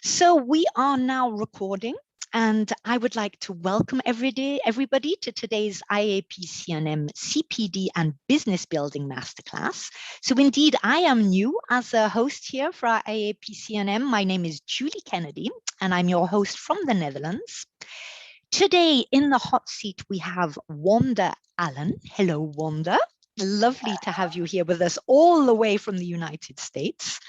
So we are now recording, and I would like to welcome everybody to today's IAPC&M CPD and Business Building Masterclass. So indeed, I am new as a host here for our IAPC&M. My name is Julie Kennedy, and I'm your host from the Netherlands. Today in the hot seat, we have Wanda Allen. Hello, Wanda. Lovely to have you here with us all the way from the United States.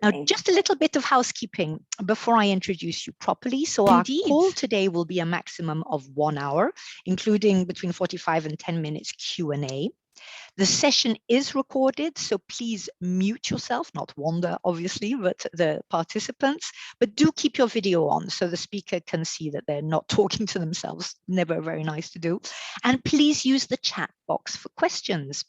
Now, just a little bit of housekeeping before I introduce you properly. So our call today will be a maximum of 1 hour, including between 45 and 10 minutes Q&A. The session is recorded, so please mute yourself, not Wanda, obviously, but the participants. But do keep your video on so the speaker can see that they're not talking to themselves. Never very nice to do. And please use the chat box for questions.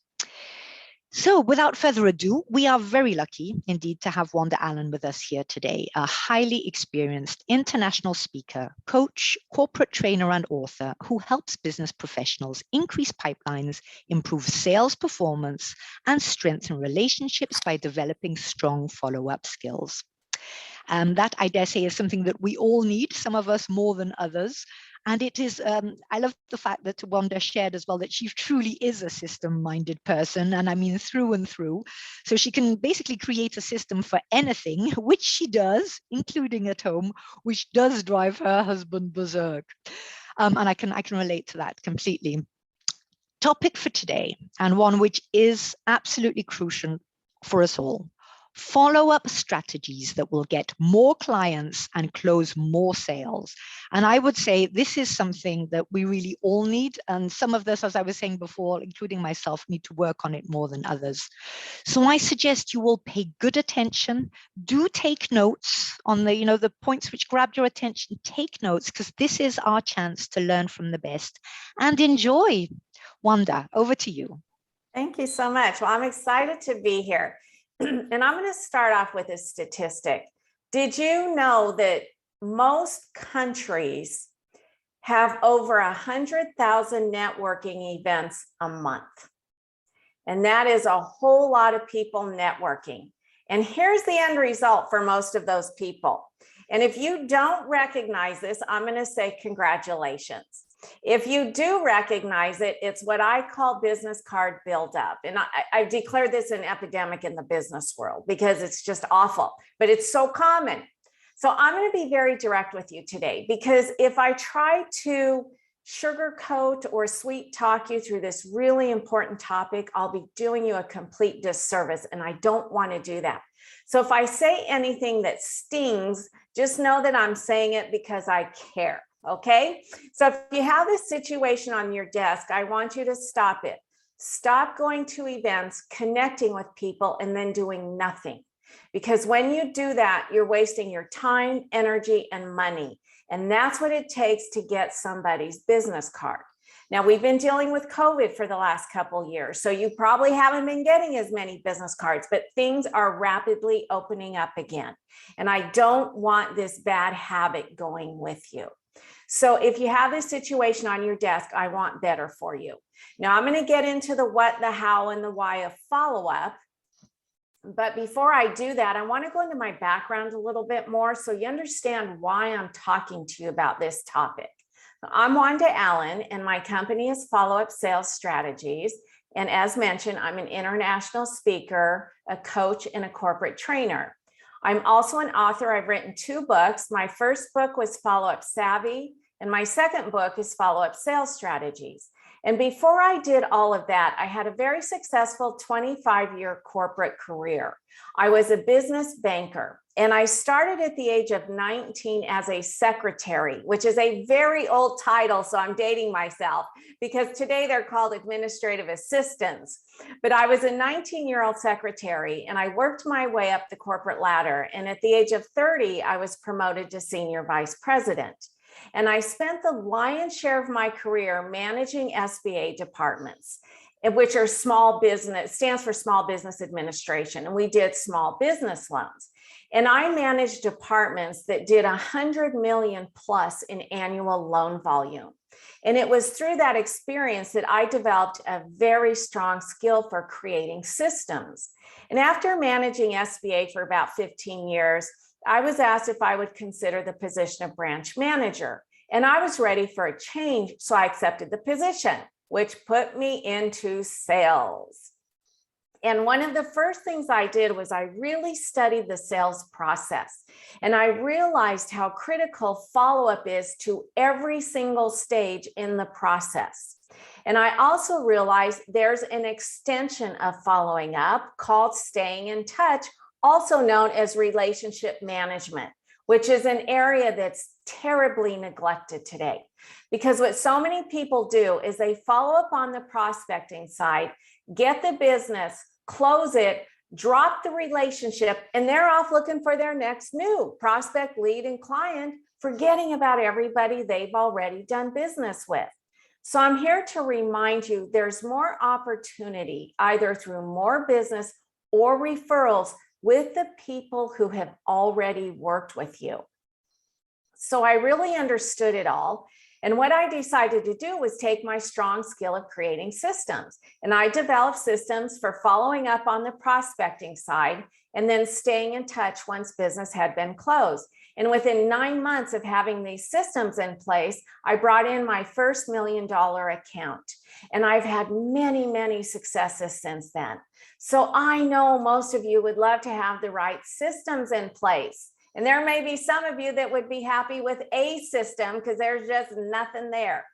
So without further ado, we are very lucky indeed to have Wanda Allen with us here today, a highly experienced international speaker, coach, corporate trainer, and author who helps business professionals increase pipelines, improve sales performance, and strengthen relationships by developing strong follow-up skills. That, I dare say, is something that we all need, some of us more than others. And it is, I love the fact that Wanda shared as well that she truly is a system-minded person, and I mean through and through. So she can basically create a system for anything, which she does, including at home, which does drive her husband berserk. And I can relate to that completely. Topic for today, and one which is absolutely crucial for us all. Follow-up strategies that will get more clients and close more sales. And I would say this is something that we really all need. And some of this, as I was saying before, including myself, need to work on it more than others. So I suggest you will pay good attention. Do take notes on the points which grabbed your attention. Take notes, because this is our chance to learn from the best and enjoy. Wanda, over to you. Thank you so much. Well, I'm excited to be here. And I'm going to start off with a statistic. Did you know that most countries have over 100,000 networking events a month? And that is a whole lot of people networking. And here's the end result for most of those people. And if you don't recognize this, I'm going to say congratulations. If you do recognize it, it's what I call business card buildup. And I've declared this an epidemic in the business world because it's just awful, but it's so common. So I'm going to be very direct with you today, because if I try to sugarcoat or sweet talk you through this really important topic, I'll be doing you a complete disservice, and I don't want to do that. So if I say anything that stings, just know that I'm saying it because I care. Okay, so if you have this situation on your desk, I want you to stop it. Stop going to events, connecting with people, and then doing nothing. Because when you do that, you're wasting your time, energy, and money. And that's what it takes to get somebody's business card. Now, we've been dealing with COVID for the last couple of years, so you probably haven't been getting as many business cards, but things are rapidly opening up again. And I don't want this bad habit going with you. So if you have this situation on your desk, I want better for you. Now I'm going to get into the what, the how, and the why of follow-up. But before I do that, I want to go into my background a little bit more so you understand why I'm talking to you about this topic. I'm Wanda Allen, and my company is Follow-Up Sales Strategies. And as mentioned, I'm an international speaker, a coach, and a corporate trainer. I'm also an author. I've written 2 books. My first book was Follow-Up Savvy, and my second book is Follow-Up Sales Strategies. And before I did all of that, I had a very successful 25-year corporate career. I was a business banker, and I started at the age of 19 as a secretary, which is a very old title, so I'm dating myself, because today they're called administrative assistants. But I was a 19-year-old secretary, and I worked my way up the corporate ladder. And at the age of 30, I was promoted to senior vice president. And I spent the lion's share of my career managing SBA departments, which are small business, stands for Small Business Administration. And we did small business loans. And I managed departments that did 100 million plus in annual loan volume. And it was through that experience that I developed a very strong skill for creating systems. And after managing SBA for about 15 years, I was asked if I would consider the position of branch manager, and I was ready for a change, so I accepted the position, which put me into sales. And one of the first things I did was I really studied the sales process, and I realized how critical follow-up is to every single stage in the process. And I also realized there's an extension of following up called staying in touch, also known as relationship management, which is an area that's terribly neglected today. Because what so many people do is they follow up on the prospecting side, get the business, close it, drop the relationship, and they're off looking for their next new prospect, lead, and client, forgetting about everybody they've already done business with. So I'm here to remind you there's more opportunity either through more business or referrals with the people who have already worked with you. So I really understood it all. And what I decided to do was take my strong skill of creating systems. And I developed systems for following up on the prospecting side and then staying in touch once business had been closed. And within 9 months of having these systems in place, I brought in my first $1 million account. And I've had many, many successes since then. So I know most of you would love to have the right systems in place. And there may be some of you that would be happy with a system because there's just nothing there.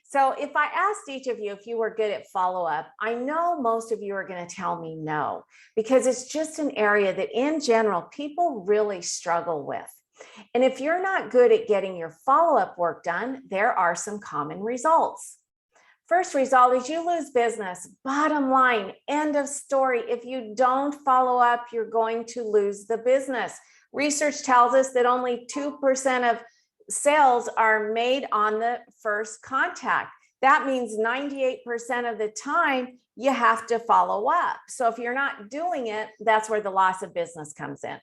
So if I asked each of you if you were good at follow-up, I know most of you are going to tell me no, because it's just an area that in general, people really struggle with. And if you're not good at getting your follow-up work done, there are some common results. First result is you lose business. Bottom line, end of story. If you don't follow up, you're going to lose the business. Research tells us that only 2% of sales are made on the first contact. That means 98% of the time you have to follow up. So if you're not doing it, that's where the loss of business comes in.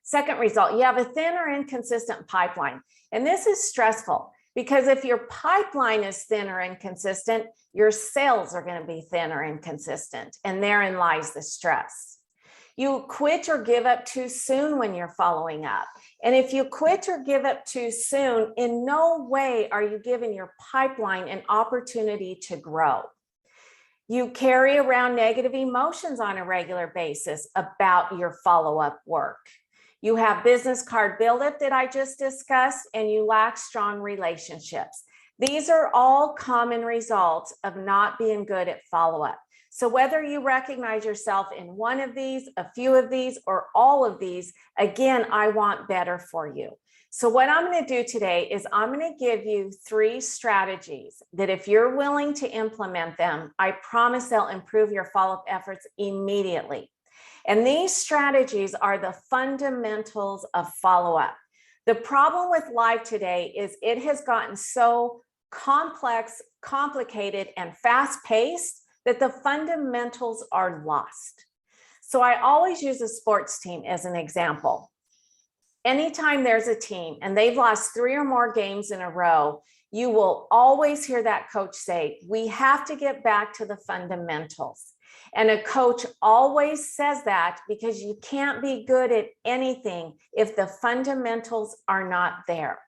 Second result, you have a thin or inconsistent pipeline. And this is stressful because if your pipeline is thin or inconsistent, your sales are going to be thin or inconsistent. And therein lies the stress. You quit or give up too soon when you're following up. And if you quit or give up too soon, in no way are you giving your pipeline an opportunity to grow. You carry around negative emotions on a regular basis about your follow-up work. You have business card buildup that I just discussed, and you lack strong relationships. These are all common results of not being good at follow-up. So whether you recognize yourself in one of these, a few of these, or all of these, again, I want better for you. So what I'm going to do today is I'm going to give you 3 strategies that if you're willing to implement them, I promise they'll improve your follow-up efforts immediately. And these strategies are the fundamentals of follow-up. The problem with life today is it has gotten so complex, complicated, and fast-paced that the fundamentals are lost. So I always use a sports team as an example. Anytime there's a team and they've lost 3 or more games in a row, you will always hear that coach say, we have to get back to the fundamentals. And a coach always says that because you can't be good at anything if the fundamentals are not there.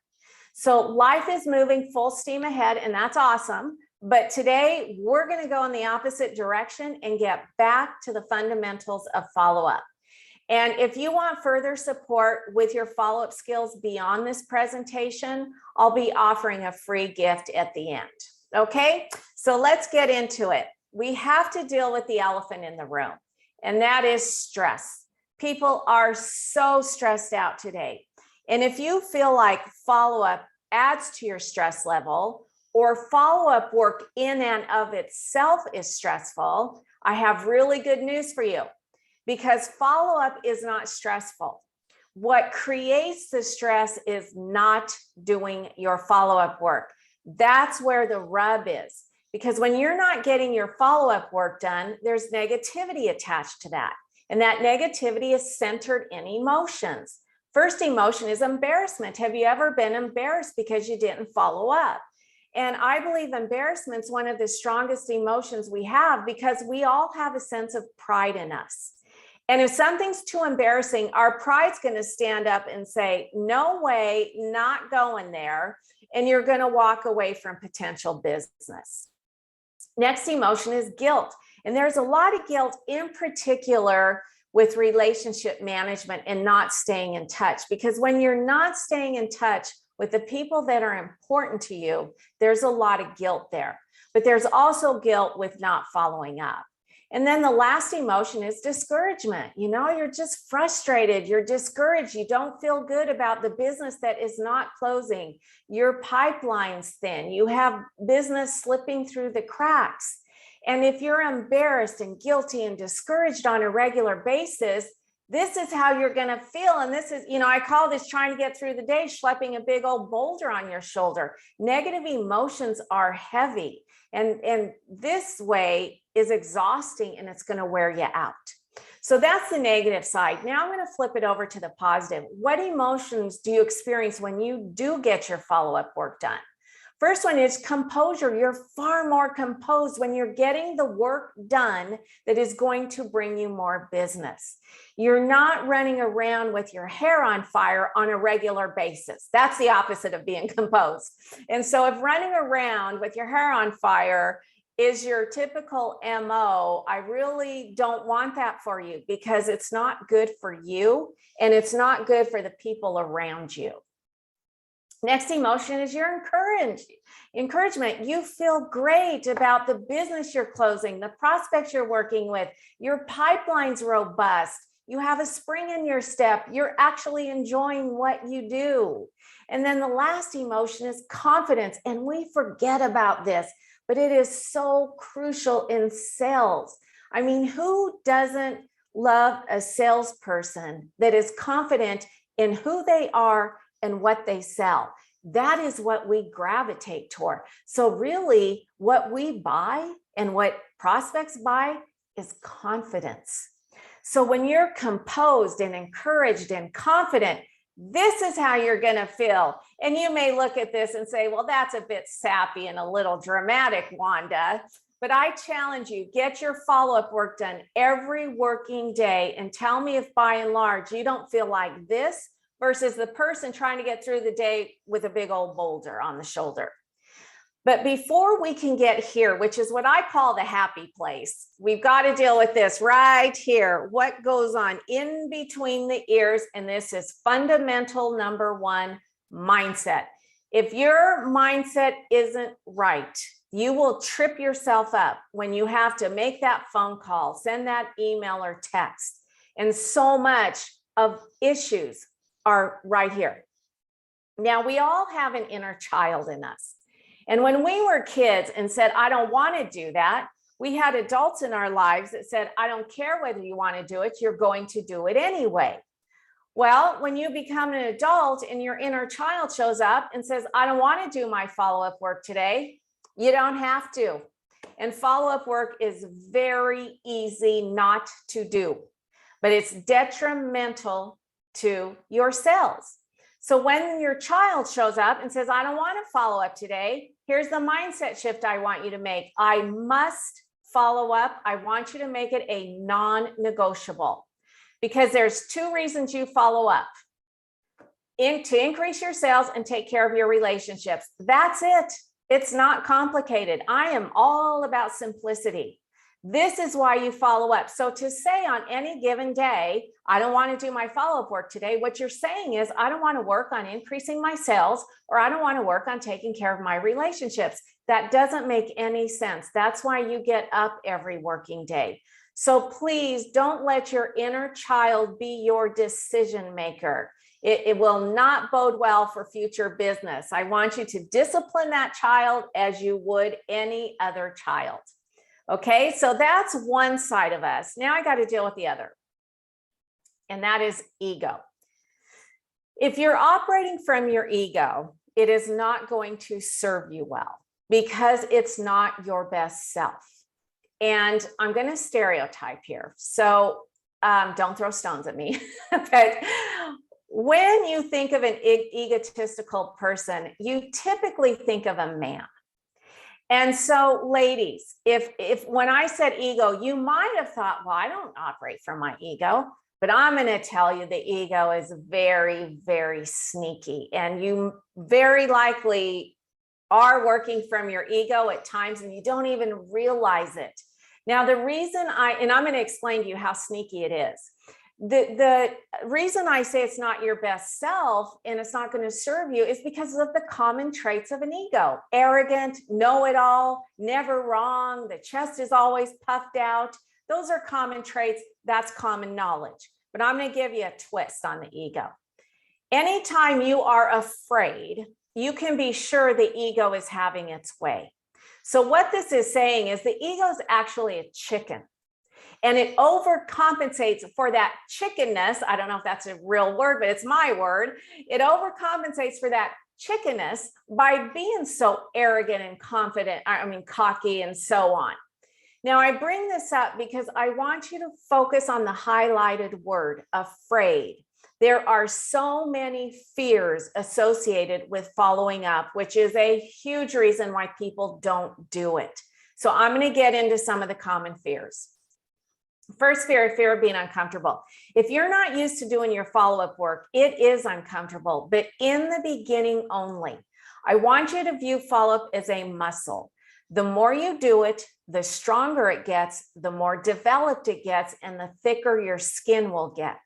So life is moving full steam ahead, and that's awesome. But today we're going to go in the opposite direction and get back to the fundamentals of follow-up. And if you want further support with your follow-up skills beyond this presentation, I'll be offering a free gift at the end. Okay, so let's get into it. We have to deal with the elephant in the room, and that is stress. People are so stressed out today. And if you feel like follow-up adds to your stress level, or follow-up work in and of itself is stressful, I have really good news for you, because follow-up is not stressful. What creates the stress is not doing your follow-up work. That's where the rub is. Because when you're not getting your follow-up work done, there's negativity attached to that. And that negativity is centered in emotions. First emotion is embarrassment. Have you ever been embarrassed because you didn't follow up? And I believe embarrassment is one of the strongest emotions we have because we all have a sense of pride in us. And if something's too embarrassing, our pride's going to stand up and say, no way, not going there. And you're going to walk away from potential business. Next emotion is guilt. And there's a lot of guilt in particular with relationship management and not staying in touch. Because when you're not staying in touch with the people that are important to you, there's a lot of guilt there. But there's also guilt with not following up. And then the last emotion is discouragement. You know, you're just frustrated, you're discouraged, you don't feel good about the business that is not closing. Your pipeline's thin, you have business slipping through the cracks. And if you're embarrassed and guilty and discouraged on a regular basis, this is how you're going to feel. And this is, you know, I call this trying to get through the day, schlepping a big old boulder on your shoulder. Negative emotions are heavy. And this way is exhausting and it's going to wear you out. So that's the negative side. Now I'm going to flip it over to the positive. What emotions do you experience when you do get your follow-up work done? First one is composure. You're far more composed when you're getting the work done that is going to bring you more business. You're not running around with your hair on fire on a regular basis. That's the opposite of being composed. And so if running around with your hair on fire is your typical MO, I really don't want that for you because it's not good for you and it's not good for the people around you. Next emotion is your encouragement. You feel great about the business you're closing, the prospects you're working with, your pipeline's robust, you have a spring in your step, you're actually enjoying what you do. And then the last emotion is confidence. And we forget about this, but it is so crucial in sales. I mean, who doesn't love a salesperson that is confident in who they are and what they sell? That is what we gravitate toward. So really what we buy and what prospects buy is confidence. So when you're composed and encouraged and confident, this is how you're going to feel. And you may look at this and say, well, that's a bit sappy and a little dramatic, Wanda. But I challenge you, get your follow-up work done every working day and tell me if by and large you don't feel like this versus the person trying to get through the day with a big old boulder on the shoulder. But before we can get here, which is what I call the happy place, we've got to deal with this right here. What goes on in between the ears? And this is fundamental number one, mindset. If your mindset isn't right, you will trip yourself up when you have to make that phone call, send that email or text. And so much of issues are right here. Now, we all have an inner child in us. And when we were kids and said, I don't want to do that, we had adults in our lives that said, I don't care whether you want to do it, you're going to do it anyway. Well, when you become an adult and your inner child shows up and says, I don't want to do my follow-up work today, you don't have to. And follow-up work is very easy not to do, but it's detrimental to your sales. So when your child shows up and says, I don't want to follow up today, here's the mindset shift I want you to make. I must follow up. I want you to make it a non-negotiable because there's two reasons you follow up. To increase your sales and take care of your relationships. That's it. It's not complicated. I am all about simplicity. This is why you follow up. So to say on any given day, I don't want to do my follow-up work today, what you're saying is, I don't want to work on increasing my sales, or I don't want to work on taking care of my relationships. That doesn't make any sense. That's why you get up every working day. So please don't let your inner child be your decision maker. It will not bode well for future business. I want you to discipline that child as you would any other child. Okay, so that's one side of us. Now I got to deal with the other, and that is ego. If you're operating from your ego, it is not going to serve you well because it's not your best self. And I'm going to stereotype here, so don't throw stones at me. But when you think of an egotistical person, you typically think of a man. And so ladies, if when I said ego, you might have thought, well, I don't operate from my ego, but I'm going to tell you the ego is very, very sneaky, and you very likely are working from your ego at times and you don't even realize it. Now, the reason I'm going to explain to you how sneaky it is. The reason I say it's not your best self and it's not going to serve you is because of the common traits of an ego. Arrogant, know-it-all, never wrong, the chest is always puffed out. Those are common traits. That's common knowledge. But I'm going to give you a twist on the ego. Anytime you are afraid, you can be sure the ego is having its way. So what this is saying is the ego is actually a chicken. And it overcompensates for that chickenness. I don't know if that's a real word, but it's my word. It overcompensates for that chickenness by being so arrogant and confident, cocky and so on. Now, I bring this up because I want you to focus on the highlighted word, afraid. There are so many fears associated with following up, which is a huge reason why people don't do it. So I'm going to get into some of the common fears. First fear of being uncomfortable. If you're not used to doing your follow-up work, it is uncomfortable, but in the beginning only. I want you to view follow-up as a muscle. The more you do it, the stronger it gets, the more developed it gets, and the thicker your skin will get.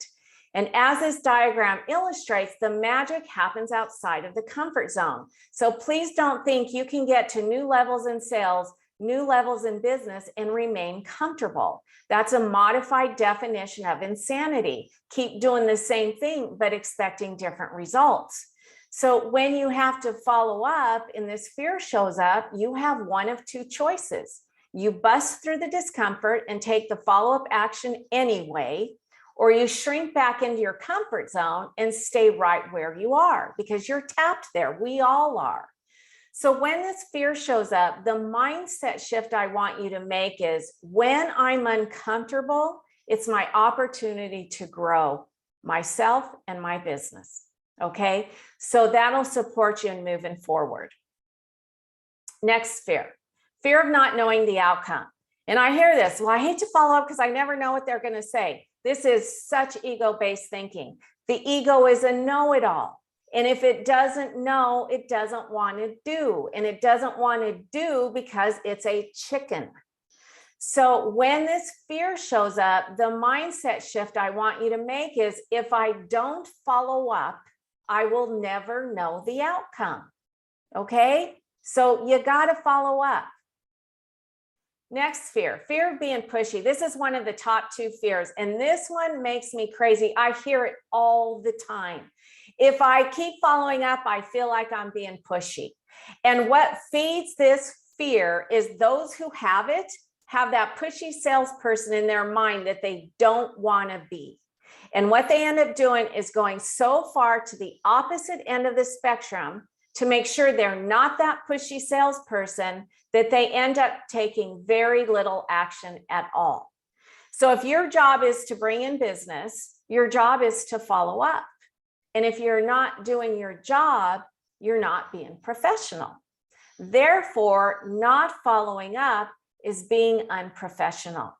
And as this diagram illustrates, the magic happens outside of the comfort zone. So please don't think you can get to new levels in sales, new levels in business, and remain comfortable. That's a modified definition of insanity. Keep doing the same thing, but expecting different results. So when you have to follow up and this fear shows up, you have one of two choices. You bust through the discomfort and take the follow-up action anyway, or you shrink back into your comfort zone and stay right where you are because you're tapped there. We all are. So when this fear shows up, the mindset shift I want you to make is when I'm uncomfortable, it's my opportunity to grow myself and my business. Okay, so that'll support you in moving forward. Next fear of not knowing the outcome. And I hear this, well, I hate to follow up because I never know what they're going to say. This is such ego-based thinking. The ego is a know-it-all. And if it doesn't know, it doesn't want to do. And it doesn't want to do because it's a chicken. So when this fear shows up, the mindset shift I want you to make is if I don't follow up, I will never know the outcome. Okay? So you got to follow up. Next fear of being pushy. This is one of the top two fears. And this one makes me crazy. I hear it all the time. If I keep following up, I feel like I'm being pushy. And what feeds this fear is those who have it have that pushy salesperson in their mind that they don't want to be. And what they end up doing is going so far to the opposite end of the spectrum to make sure they're not that pushy salesperson that they end up taking very little action at all. So if your job is to bring in business, your job is to follow up. And if you're not doing your job, you're not being professional. Therefore, not following up is being unprofessional.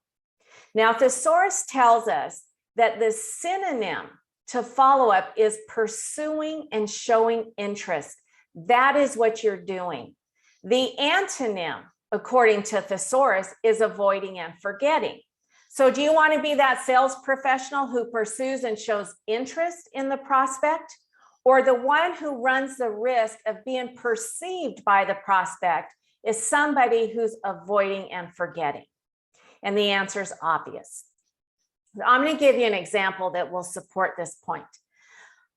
Now, thesaurus tells us that the synonym to follow up is pursuing and showing interest. That is what you're doing. The antonym, according to thesaurus, is avoiding and forgetting. So do you want to be that sales professional who pursues and shows interest in the prospect, or the one who runs the risk of being perceived by the prospect is somebody who's avoiding and forgetting? And the answer is obvious. I'm going to give you an example that will support this point.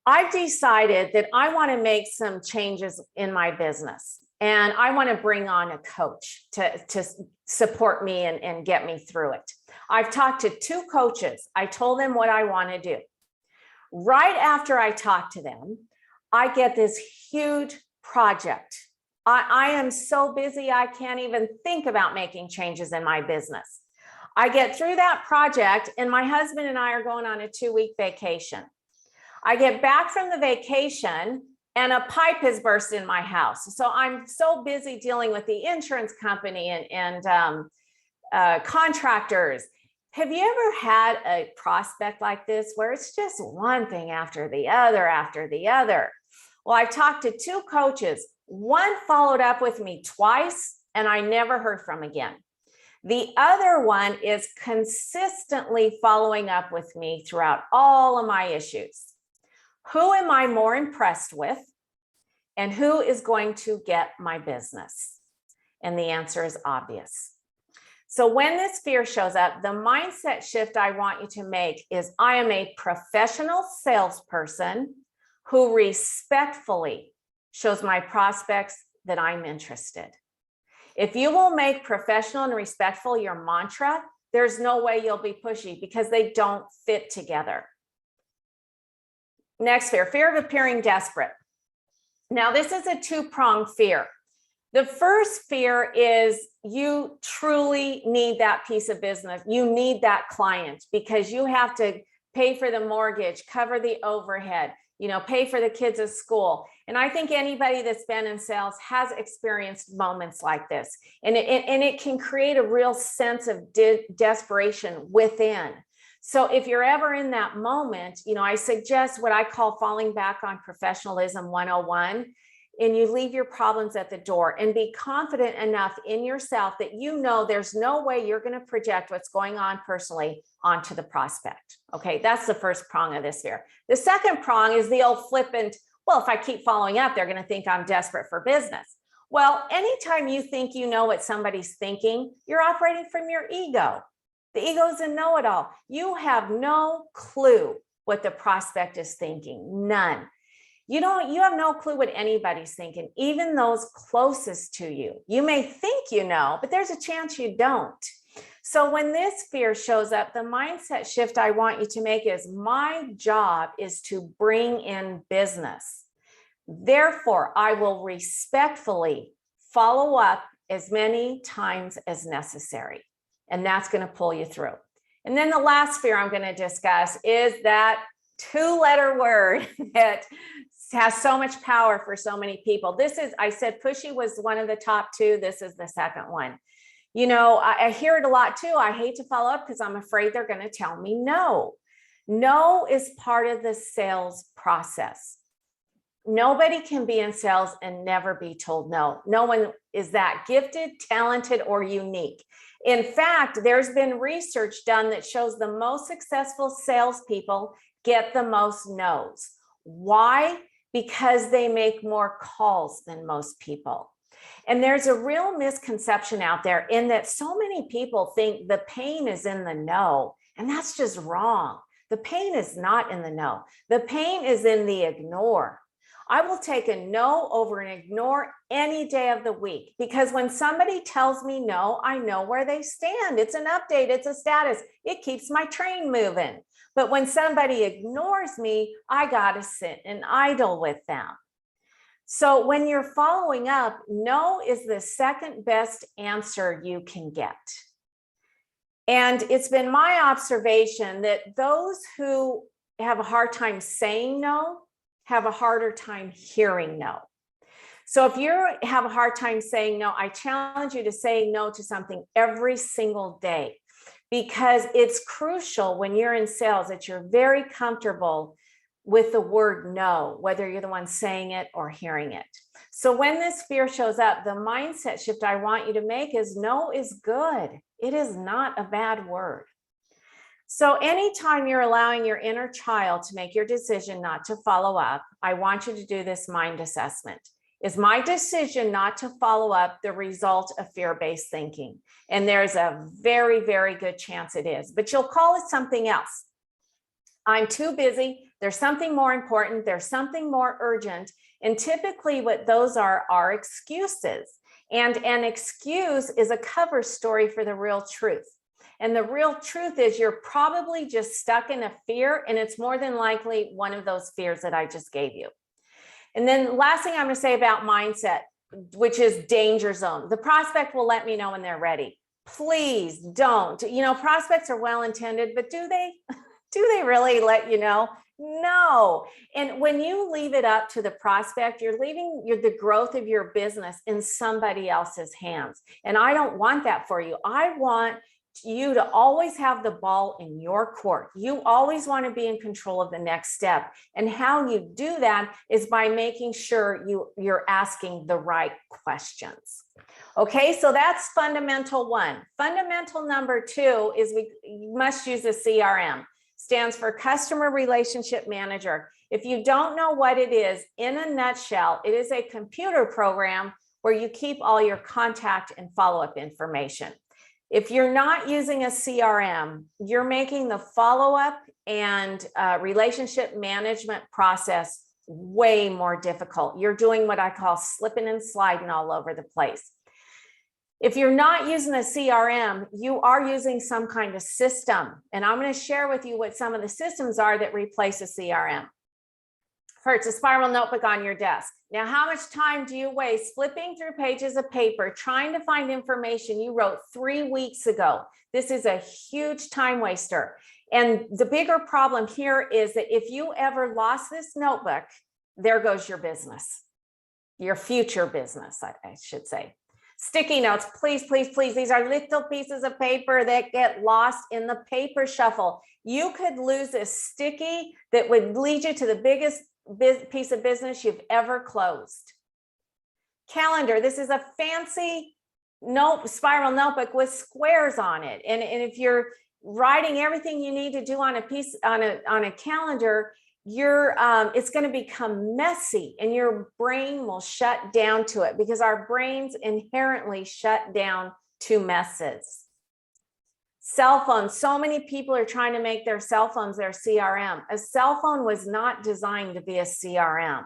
I've decided that I want to make some changes in my business, and I want to bring on a coach to support me and get me through it. I've talked to two coaches. I told them what I want to do. Right after I talk to them, I get this huge project. I am so busy, I can't even think about making changes in my business. I get through that project, and my husband and I are going on a 2-week vacation. I get back from the vacation, and a pipe has burst in my house. So I'm so busy dealing with the insurance company and contractors. Have you ever had a prospect like this where it's just one thing after the other after the other? Well, I've talked to 2 coaches. One followed up with me twice and I never heard from again. The other one is consistently following up with me throughout all of my issues. Who am I more impressed with? And who is going to get my business? And the answer is obvious. So when this fear shows up, the mindset shift I want you to make is I am a professional salesperson who respectfully shows my prospects that I'm interested. If you will make professional and respectful your mantra, there's no way you'll be pushy because they don't fit together. Next fear, fear of appearing desperate. Now, this is a 2-pronged fear. The first fear is you truly need that piece of business. You need that client because you have to pay for the mortgage, cover the overhead, pay for the kids at school. And I think anybody that's been in sales has experienced moments like this. And it can create a real sense of desperation within. So if you're ever in that moment, I suggest what I call falling back on professionalism 101. And you leave your problems at the door and be confident enough in yourself that there's no way you're going to project what's going on personally onto the prospect. Okay, that's the first prong of this fear. The second prong is the old flippant, well, if I keep following up, they're going to think I'm desperate for business. Well, anytime you think you know what somebody's thinking, you're operating from your ego. The ego is a know-it-all. You have no clue what the prospect is thinking, none. You have no clue what anybody's thinking, even those closest to you. You may think you know, but there's a chance you don't. So when this fear shows up, the mindset shift I want you to make is my job is to bring in business. Therefore, I will respectfully follow up as many times as necessary. And that's going to pull you through. And then the last fear I'm going to discuss is that 2-letter word that has so much power for so many people. I said pushy was one of the top 2. This is the second one. I hear it a lot too. I hate to follow up because I'm afraid they're going to tell me no. No is part of the sales process. Nobody can be in sales and never be told no. No one is that gifted, talented, or unique. In fact, there's been research done that shows the most successful salespeople get the most no's. Why? Because they make more calls than most people. And there's a real misconception out there in that so many people think the pain is in the no, and that's just wrong. The pain is not in the no. The pain is in the ignore. I will take a no over an ignore any day of the week because when somebody tells me no, I know where they stand. It's an update. It's a status. It keeps my train moving. But when somebody ignores me, I got to sit and idle with them. So when you're following up, no is the second best answer you can get. And it's been my observation that those who have a hard time saying no have a harder time hearing no. So if you have a hard time saying no, I challenge you to say no to something every single day, because it's crucial when you're in sales that you're very comfortable with the word no, whether you're the one saying it or hearing it. So when this fear shows up, the mindset shift I want you to make is no is good. It is not a bad word. So anytime you're allowing your inner child to make your decision not to follow up, I want you to do this mind assessment. Is my decision not to follow up the result of fear-based thinking? And there's a very, very good chance it is, but you'll call it something else. I'm too busy. There's something more important. There's something more urgent. And typically what those are excuses. And an excuse is a cover story for the real truth. And the real truth is you're probably just stuck in a fear, and it's more than likely one of those fears that I just gave you. And then the last thing I'm going to say about mindset, which is danger zone. The prospect will let me know when they're ready. Please don't. Prospects are well-intended, but do they really let you know? No. And when you leave it up to the prospect, you're leaving the growth of your business in somebody else's hands. And I don't want that for you. I want you to always have the ball in your court. You always want to be in control of the next step. And how you do that is by making sure you're asking the right questions. Okay, so that's fundamental one. Fundamental number two is you must use a CRM. Stands for Customer Relationship Manager. If you don't know what it is, in a nutshell, it is a computer program where you keep all your contact and follow-up information. If you're not using a CRM, you're making the follow-up and relationship management process way more difficult. You're doing what I call slipping and sliding all over the place. If you're not using a CRM, you are using some kind of system. And I'm going to share with you what some of the systems are that replace a CRM. First, a spiral notebook on your desk. Now, how much time do you waste flipping through pages of paper, trying to find information you wrote 3 weeks ago? This is a huge time waster. And the bigger problem here is that if you ever lost this notebook, there goes your business, your future business, I should say. Sticky notes, please, please, please. These are little pieces of paper that get lost in the paper shuffle. You could lose a sticky that would lead you to the biggest piece of business you've ever closed. Calendar, this is a fancy spiral notebook with squares on it. And if you're writing everything you need to do on a calendar, it's going to become messy and your brain will shut down to it because our brains inherently shut down to messes. Cell phones. So many people are trying to make their cell phones their CRM. A cell phone was not designed to be a CRM.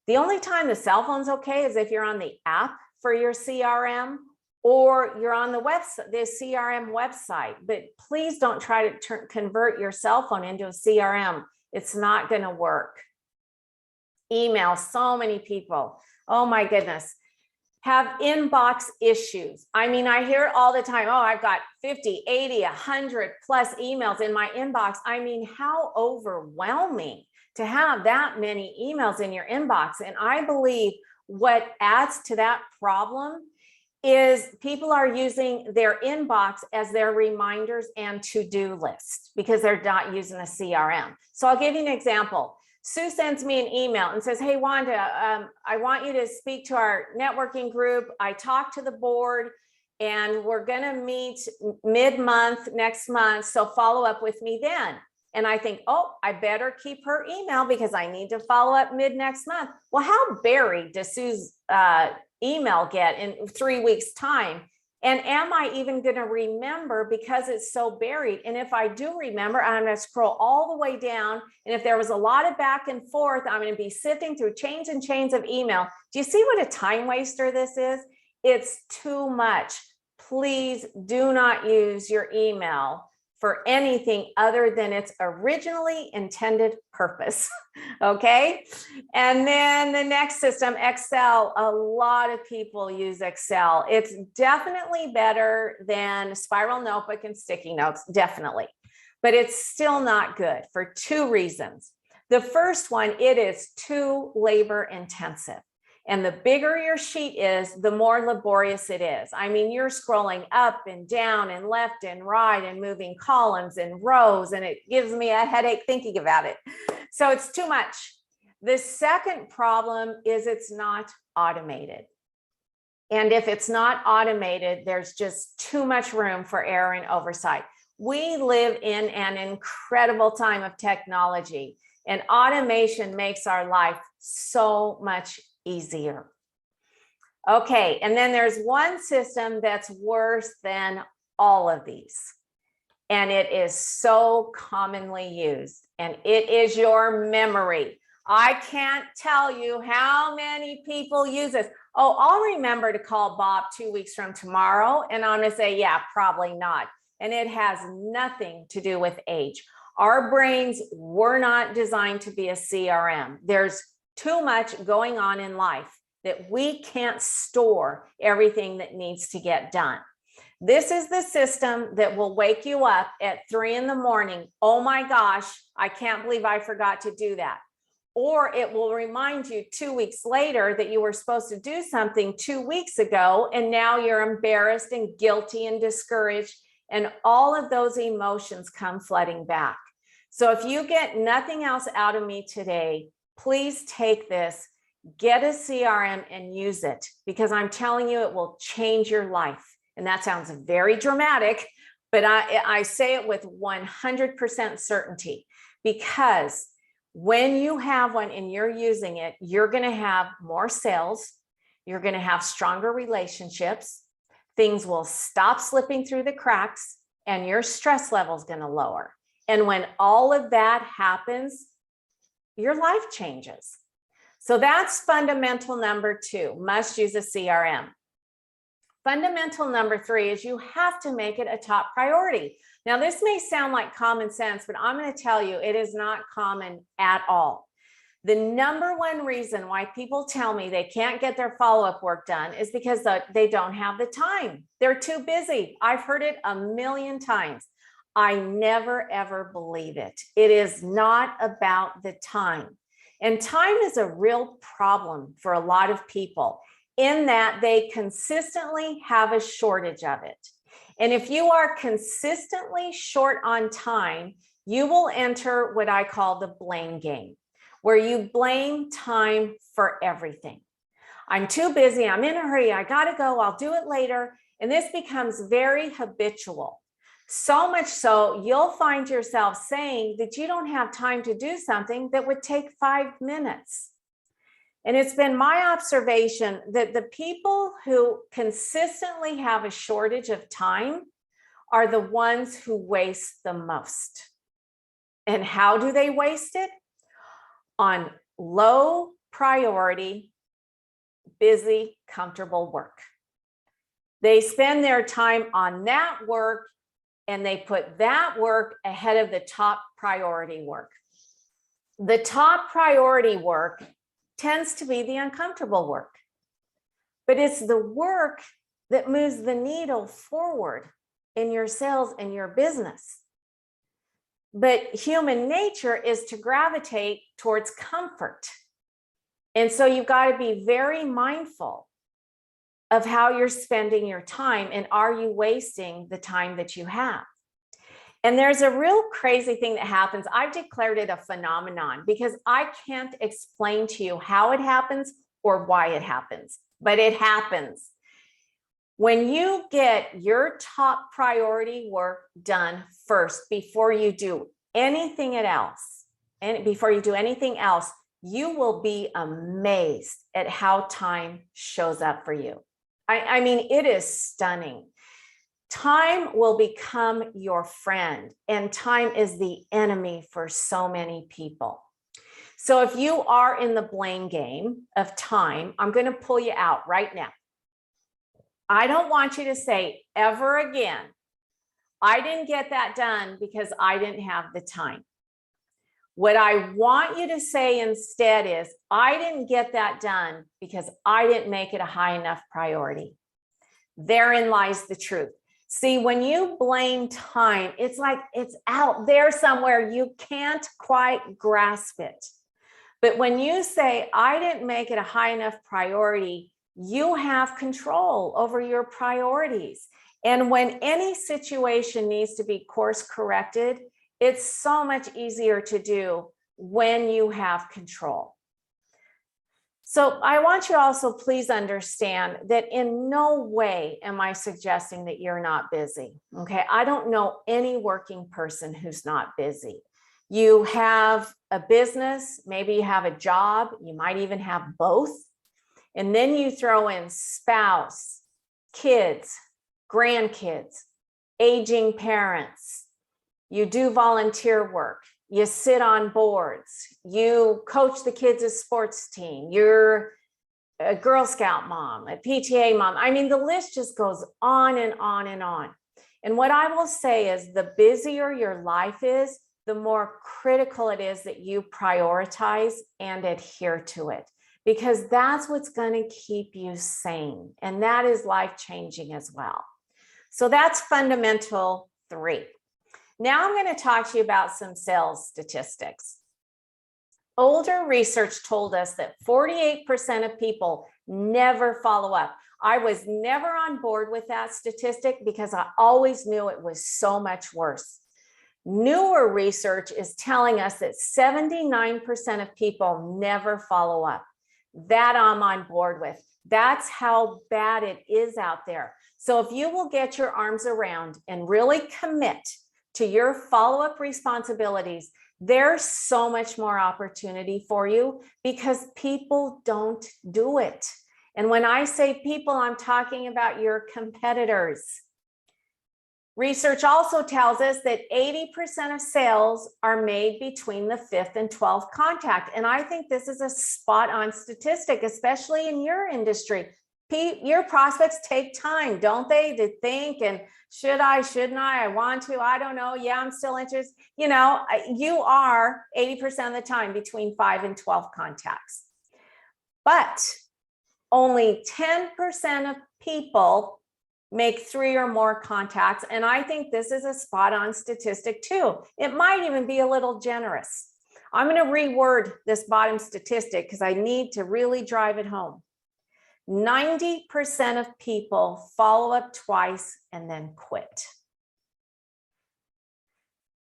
The only time the cell phone's okay is if you're on the app for your CRM or you're on the website, the CRM website. But please don't try to convert your cell phone into a CRM. It's not going to work. Email, so many people, oh my goodness, have inbox issues. I mean, I hear all the time, oh, I've got 50, 80, 100 plus emails in my inbox. I mean, how overwhelming to have that many emails in your inbox. And I believe what adds to that problem is people are using their inbox as their reminders and to-do list because they're not using a CRM. So I'll give you an example. Sue sends me an email and says, hey, Wanda, I want you to speak to our networking group. I talked to the board and we're going to meet mid-month next month. So follow up with me then. And I think, oh, I better keep her email because I need to follow up mid next month. Well, how buried does Sue's email get in 3 weeks time? And am I even going to remember because it's so buried? And if I do remember, I'm going to scroll all the way down. And if there was a lot of back and forth, I'm going to be sifting through chains and chains of email. Do you see what a time waster this is? It's too much. Please do not use your email for anything other than its originally intended purpose. Okay. And then the next system, Excel. A lot of people use Excel. It's definitely better than Spiral Notebook and sticky notes, definitely. But it's still not good for 2 reasons. The first one, it is too labor intensive. And the bigger your sheet is, the more laborious it is. I mean, you're scrolling up and down and left and right and moving columns and rows, and it gives me a headache thinking about it. So it's too much. The second problem is it's not automated. And if it's not automated, there's just too much room for error and oversight. We live in an incredible time of technology, and automation makes our life so much easier. Okay, and then there's one system that's worse than all of these, and it is so commonly used, and it is your memory. I can't tell you how many people use this. Oh, I'll remember to call Bob 2 weeks from tomorrow, and I'm going to say, yeah, probably not. And it has nothing to do with age. Our brains were not designed to be a CRM. There's too much going on in life that we can't store everything that needs to get done. This is the system that will wake you up at 3 in the morning. Oh my gosh, I can't believe I forgot to do that. Or it will remind you 2 weeks later that you were supposed to do something 2 weeks ago, and now you're embarrassed and guilty and discouraged, and all of those emotions come flooding back. So if you get nothing else out of me today, please take this, get a CRM and use it, because I'm telling you, it will change your life. And that sounds very dramatic, but I say it with 100% certainty, because when you have one and you're using it, you're going to have more sales. You're going to have stronger relationships. Things will stop slipping through the cracks, and your stress level is going to lower. And when all of that happens, your life changes. So that's fundamental number 2, must use a CRM. Fundamental number 3 is you have to make it a top priority. Now, this may sound like common sense, but I'm going to tell you, it is not common at all. The number one reason why people tell me they can't get their follow-up work done is because they don't have the time. They're too busy. I've heard it a million times. I never, ever believe it. It is not about the time. And time is a real problem for a lot of people, in that they consistently have a shortage of it. And if you are consistently short on time, you will enter what I call the blame game, where you blame time for everything. I'm too busy, I'm in a hurry, I gotta go, I'll do it later. And this becomes very habitual. So much so, you'll find yourself saying that you don't have time to do something that would take 5 minutes. And it's been my observation that the people who consistently have a shortage of time are the ones who waste the most. And how do they waste it? On low priority, busy, comfortable work. They spend their time on that work, and they put that work ahead of the top priority work. The top priority work tends to be the uncomfortable work, but it's the work that moves the needle forward in your sales and your business. But human nature is to gravitate towards comfort. And so you've got to be very mindful of how you're spending your time, and are you wasting the time that you have? And there's a real crazy thing that happens. I've declared it a phenomenon because I can't explain to you how it happens or why it happens, but it happens. When you get your top priority work done first, before you do anything else, you will be amazed at how time shows up for you. I mean, it is stunning. Time will become your friend, and time is the enemy for so many people. So if you are in the blame game of time, I'm going to pull you out right now. I don't want you to say ever again, I didn't get that done because I didn't have the time. What I want you to say instead is, I didn't get that done because I didn't make it a high enough priority. Therein lies the truth. See, when you blame time, it's like it's out there somewhere. You can't quite grasp it. But when you say, I didn't make it a high enough priority, you have control over your priorities. And when any situation needs to be course corrected, it's so much easier to do when you have control. So I want you to also please understand that in no way am I suggesting that you're not busy. Okay, I don't know any working person who's not busy. You have a business, maybe you have a job, you might even have both. And then you throw in spouse, kids, grandkids, aging parents. You do volunteer work. You sit on boards. You coach the kids' sports team. You're a Girl Scout mom, a PTA mom. I mean, the list just goes on and on and on. And what I will say is, the busier your life is, the more critical it is that you prioritize and adhere to it, because that's what's going to keep you sane. And that is life-changing as well. So that's fundamental 3. Now I'm going to talk to you about some sales statistics. Older research told us that 48% of people never follow up. I was never on board with that statistic because I always knew it was so much worse. Newer research is telling us that 79% of people never follow up. That I'm on board with. That's how bad it is out there. So if you will get your arms around and really commit to your follow-up responsibilities, there's so much more opportunity for you because people don't do it. And when I say people, I'm talking about your competitors. Research also tells us that 80% of sales are made between the 5th and 12th contact. And I think this is a spot on statistic, especially in your industry. Your prospects take time, don't they, to think and should I, shouldn't I want to, I don't know. Yeah, I'm still interested. You know, you are 80% of the time between 5 and 12 contacts. But only 10% of people make 3 or more contacts. And I think this is a spot on statistic too. It might even be a little generous. I'm going to reword this bottom statistic because I need to really drive it home. 90% of people follow up twice and then quit.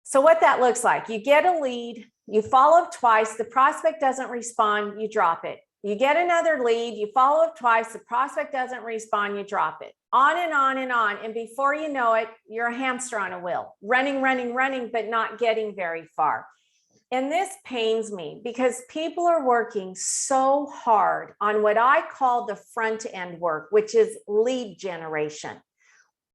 So what that looks like, you get a lead, you follow up twice, the prospect doesn't respond, you drop it. You get another lead, you follow up twice, the prospect doesn't respond, you drop it. On and on and on. And before you know it, you're a hamster on a wheel, running, but not getting very far. And this pains me because people are working so hard on what I call the front end work, which is lead generation.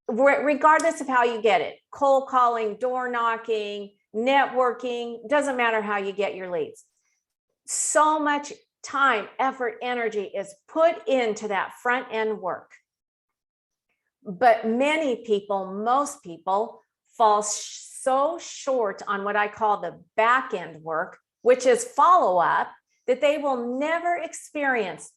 Regardless of how you get it, cold calling, door knocking, networking, doesn't matter how you get your leads. So much time, effort, energy is put into that front end work. But many people, most people, fall so short on what I call the back end work, which is follow up, that they will never experience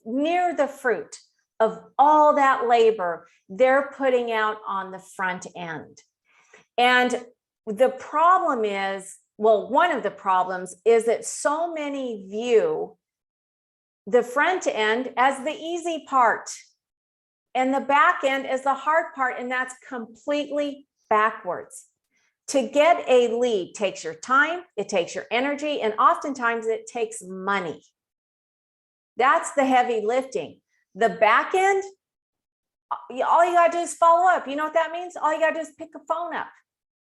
near the fruit of all that labor they're putting out on the front end. And the problem is, well, one of the problems is that so many view the front end as the easy part and the back end as the hard part, and that's completely backwards. To get a lead takes your time, it takes your energy, and oftentimes it takes money. That's the heavy lifting. The back end, all you gotta do is follow up. You know what that means? All you gotta do is pick a phone up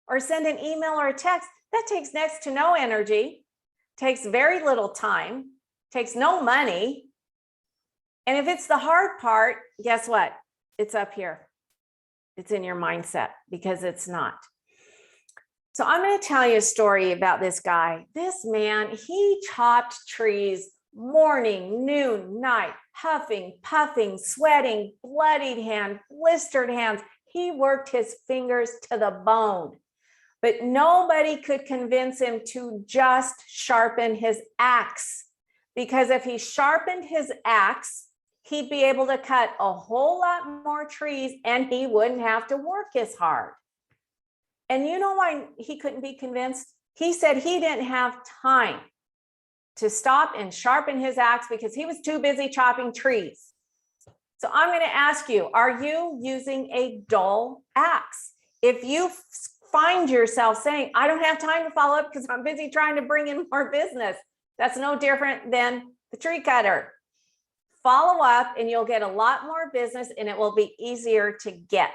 or send an email or a text. That takes next to no energy, takes very little time, takes no money. And if it's the hard part, guess what? It's up here. It's in your mindset because it's not. So I'm going to tell you a story about this guy. This man, he chopped trees morning, noon, night, huffing, puffing, sweating, bloodied hand, blistered hands. He worked his fingers to the bone, but nobody could convince him to just sharpen his axe, because if he sharpened his axe, he'd be able to cut a whole lot more trees and he wouldn't have to work as hard. And you know why he couldn't be convinced? He said he didn't have time to stop and sharpen his axe because he was too busy chopping trees. So I'm going to ask you, are you using a dull axe? If you find yourself saying, I don't have time to follow up because I'm busy trying to bring in more business, that's no different than the tree cutter. Follow up and you'll get a lot more business and it will be easier to get.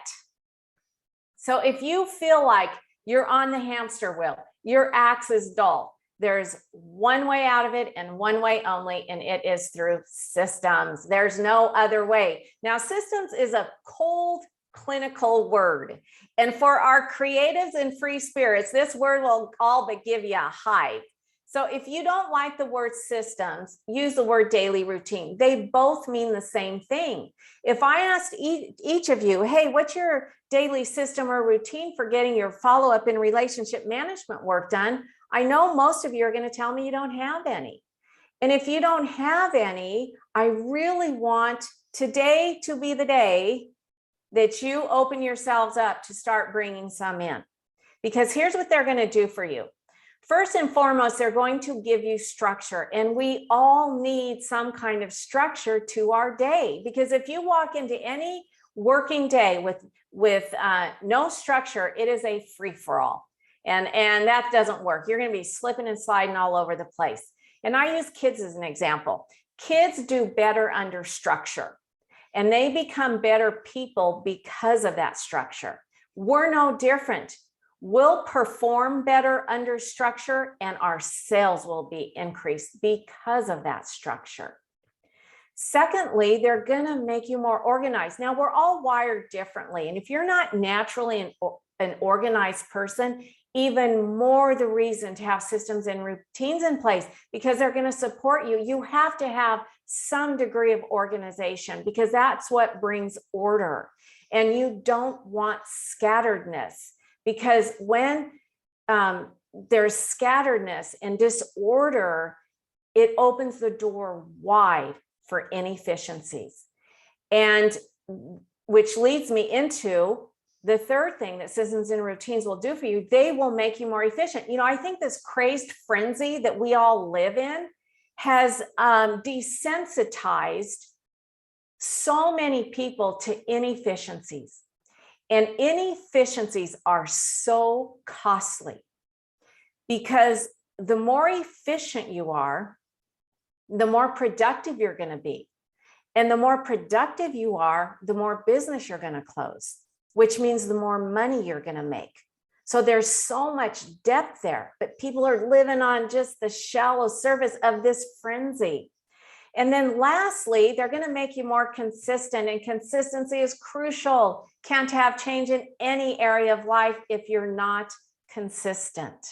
So if you feel like you're on the hamster wheel, your axe is dull, there's one way out of it and one way only, and it is through systems. There's no other way. Now, systems is a cold, clinical word. And for our creatives and free spirits, this word will all but give you a hive. So if you don't like the word systems, use the word daily routine. They both mean the same thing. If I asked each of you, hey, what's your daily system or routine for getting your follow-up in relationship management work done? I know most of you are going to tell me you don't have any. And if you don't have any, I really want today to be the day that you open yourselves up to start bringing some in. Because here's what they're going to do for you. First and foremost, they're going to give you structure, and we all need some kind of structure to our day. Because if you walk into any working day with no structure, it is a free-for-all, and that doesn't work. You're going to be slipping and sliding all over the place. And I use kids as an example. Kids do better under structure, and they become better people because of that structure. We're no different. We'll perform better under structure, and our sales will be increased because of that structure. Secondly, they're going to make you more organized. Now, we're all wired differently, and if you're not naturally an organized person, even more the reason to have systems and routines in place, because they're going to support you. You have to have some degree of organization, because that's what brings order, and you don't want scatteredness. Because when there's scatteredness and disorder, it opens the door wide for inefficiencies. And which leads me into the third thing that systems and routines will do for you. They will make you more efficient. You know, I think this crazed frenzy that we all live in has desensitized so many people to inefficiencies. And inefficiencies are so costly, because the more efficient you are, the more productive you're going to be. And the more productive you are, the more business you're going to close, which means the more money you're going to make. So there's so much depth there, but people are living on just the shallow surface of this frenzy. And then lastly, they're going to make you more consistent, and consistency is crucial. Can't have change in any area of life if you're not consistent.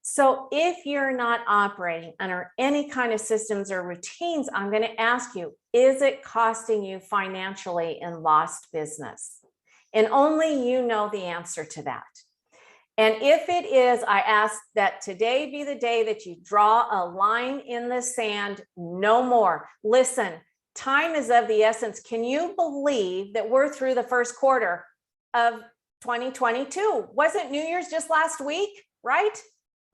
So if you're not operating under any kind of systems or routines, I'm going to ask you, is it costing you financially in lost business? And only you know the answer to that. And if it is, I ask that today be the day that you draw a line in the sand, no more. Listen, time is of the essence. Can you believe that we're through the first quarter of 2022? Wasn't New Year's just last week, right?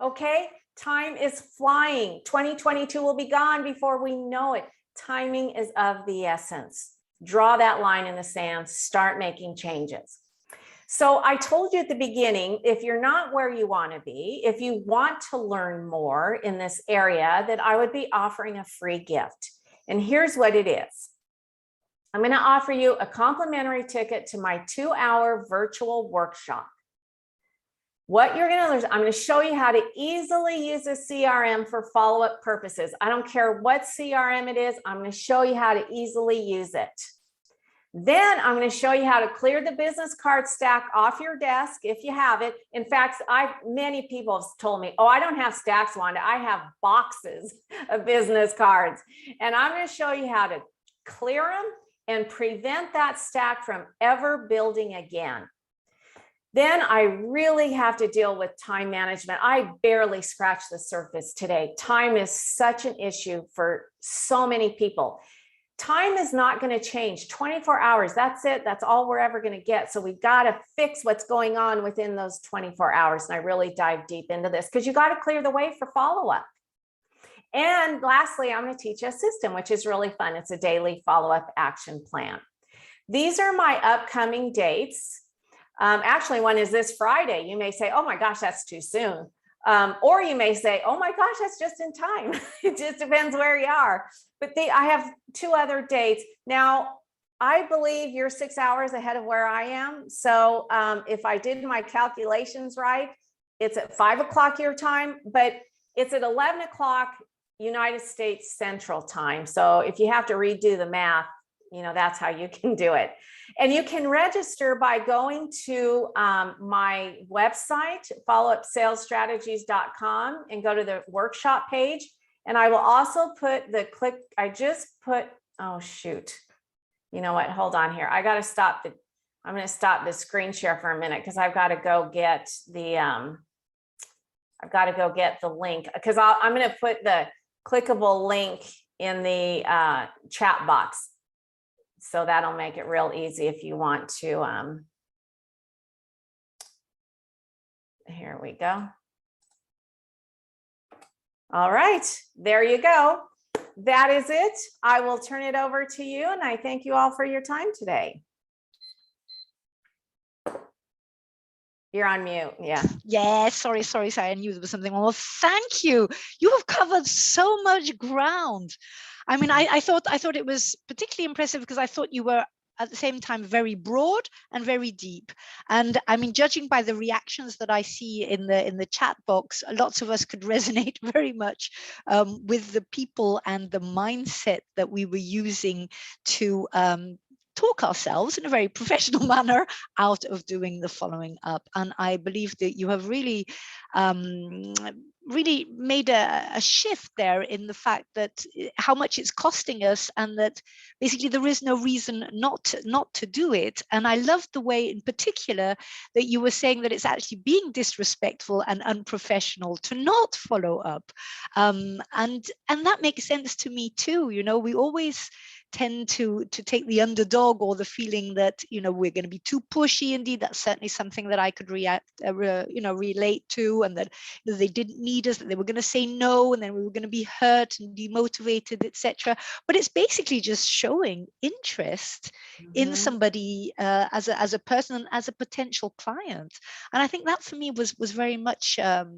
Okay, time is flying. 2022 will be gone before we know it. Timing is of the essence. Draw that line in the sand, start making changes. So I told you at the beginning, if you're not where you want to be, if you want to learn more in this area, that I would be offering a free gift. And here's what it is. I'm going to offer you a complimentary ticket to my 2-hour virtual workshop. What you're going to learn is I'm going to show you how to easily use a CRM for follow-up purposes. I don't care what CRM it is. I'm going to show you how to easily use it. Then I'm going to show you how to clear the business card stack off your desk if you have it. In fact, many people have told me, oh, I don't have stacks, Wanda. I have boxes of business cards. And I'm going to show you how to clear them and prevent that stack from ever building again. Then I really have to deal with time management. I barely scratched the surface today. Time is such an issue for so many people. Time is not going to change. 24 hours, that's it. That's all we're ever going to get. So we've got to fix what's going on within those 24 hours. And I really dive deep into this because you got to clear the way for follow-up. And lastly, I'm going to teach you a system, which is really fun. It's a daily follow-up action plan. These are my upcoming dates. Actually, one is this Friday. You may say, oh my gosh, that's too soon. Or you may say, oh my gosh, that's just in time. It just depends where you are. But I have 2 other dates. Now, I believe you're 6 hours ahead of where I am. So if I did my calculations right, it's at 5 o'clock your time, but it's at 11 o'clock United States Central Time. So if you have to redo the math, you know, that's how you can do it. And you can register by going to my website, followupsalesstrategies.com, and go to the workshop page. And I will also put oh, shoot. You know what? Hold on here. I'm going to stop the screen share for a minute because I've got to go get the link, because I'm going to put the clickable link in the chat box. So that'll make it real easy if you want to, here we go. All right, there you go. That is it. I will turn it over to you, and I thank you all for your time today. You're on mute. Yeah. Yeah, sorry. I knew there was something wrong. Well, thank you. You have covered so much ground. I mean, I thought it was particularly impressive because I thought you were at the same time very broad and very deep. And I mean, judging by the reactions that I see in the chat box, lots of us could resonate very much with the people and the mindset that we were using to talk ourselves in a very professional manner out of doing the following up. And I believe that you have really really made a shift there in the fact that how much it's costing us, and that basically there is no reason not to do it. And I loved the way in particular that you were saying that it's actually being disrespectful and unprofessional to not follow up. And that makes sense to me too. You know, we always tend to take the underdog, or the feeling that, you know, we're going to be too pushy. Indeed, that's certainly something that I could relate to, and that they didn't need us, that they were going to say no, and then we were going to be hurt and demotivated, etc. But it's basically just showing interest in somebody as a person, as a potential client. And I think that for me was very much a